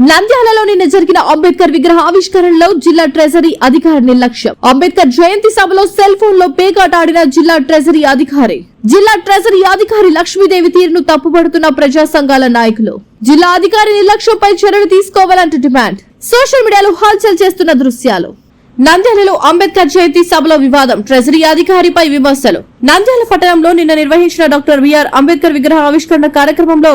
నంద్యాలలో నిన్న జరిగిన అంబేద్కర్ విగ్రహ ఆవిష్కరణలో జిల్లా ట్రెజరీ అధికారి నిర్లక్ష్యం. అంబేద్కర్ జయంతి సభలో సెల్ ఫోన్ లో పేకాట ఆడిన జిల్లా ట్రెజరీ అధికారి. జిల్లా ట్రెజరీ అధికారి లక్ష్మీదేవి తీరును తప్పుపడుతున్న ప్రజా సంఘాల నాయకులు. జిల్లా అధికారి నిర్లక్ష్యంపై చర్యలు తీసుకోవాలంటూ డిమాండ్. సోషల్ మీడియాలో హల్చల్ చేస్తున్న దృశ్యాలు. నంద్యాలలో అంబేద్కర్ జయంతి సభలో వివాదం, ట్రెజరీ అధికారిపై విమర్శలు. నంద్యాల పట్టణంలో నిన్న నిర్వహించిన డాక్టర్ బిఆర్ అంబేద్కర్ విగ్రహ ఆవిష్కరణ కార్యక్రమంలో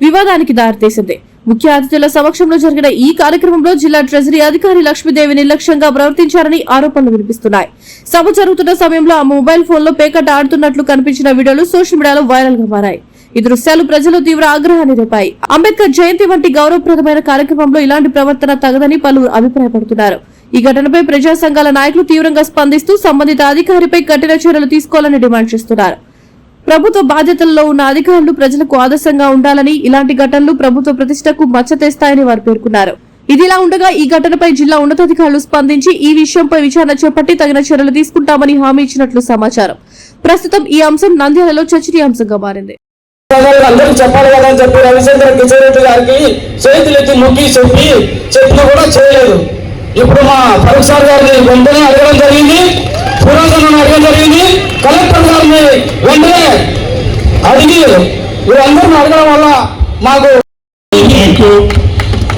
వివాదానికి దారితీసింది. ముఖ్య అతిథుల సమక్షంలో జరిగిన ఈ కార్యక్రమంలో జిల్లా ట్రెజరీ అధికారి లక్ష్మీదేవి నిర్లక్ష్యంగా ప్రవర్తించారని ఆరోపణలు వినిపిస్తున్నాయి. సభ జరుగుతున్న సమయంలో ఆ మొబైల్ ఫోన్ లో పేకట ఆడుతున్నట్లు కనిపించిన వీడియోలు సోషల్ మీడియాలో వైరల్ గా మారాయి. ఈ దృశ్యాలు ప్రజలు తీవ్ర ఆగ్రహాన్ని రేపాయి. అంబేద్కర్ జయంతి వంటి గౌరవప్రదమైన కార్యక్రమంలో ఇలాంటి ప్రవర్తన తగదని పలువురు అభిప్రాయపడుతున్నారు. ఈ ఘటనపై ప్రజా సంఘాల నాయకులు తీవ్రంగా స్పందిస్తూ సంబంధిత అధికారిపై కఠిన చర్యలు తీసుకోవాలని డిమాండ్ చేస్తున్నారు. ప్రభుత్వ బాధ్యతల్లో ఉన్న అధికారులు ప్రజలకు ఆదర్శంగా ఉండాలని, ఇలాంటి ఘటనలు ప్రభుత్వ ప్రతిష్టకు మచ్చ తెస్తాయని వారు పేర్కొన్నారు. ఇదిలా ఉండగా ఈ ఘటనపై జిల్లా ఉన్నతాధికారులు స్పందించి ఈ విషయంపై విచారణ చేపట్టి తగిన చర్యలు తీసుకుంటామని హామీ ఇచ్చినట్లు సమాచారం. ప్రస్తుతం ఈ అంశం నంద్యాలలో చర్చనీయాంశంగా మారింది. ఇప్పుడు మా ఫరూక్ సార్ గారిని వెంటనే అడగడం జరిగింది, పురాతనం అడగడం జరిగింది, కలెక్టర్ గారిని వెంటనే అడిగి వీళ్ళందరినీ అడగడం వల్ల మాకు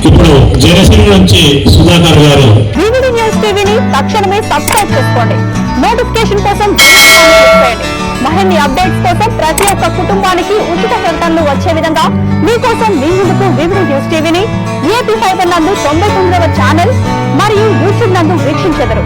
ఇప్పుడు జనసేన నుంచి సుధాకర్ గారు వివిడి న్యూస్ టీవీని తక్షణమే సబ్స్క్రైబ్ చేసుకోండి. నోటిఫికేషన్ కోసం మరిన్ని అప్డేట్స్ కోసం ప్రతి ఒక్క కుటుంబానికి ఉచిత ప్రకటనలు వచ్చే విధంగా మీకోసం మీ ముందుకు వివిడి న్యూస్ టీవీని ఏపీ ఫైబర్ నందు 99వ ఛానల్ మరియు యూట్యూబ్ నందు వీక్షించెదరు.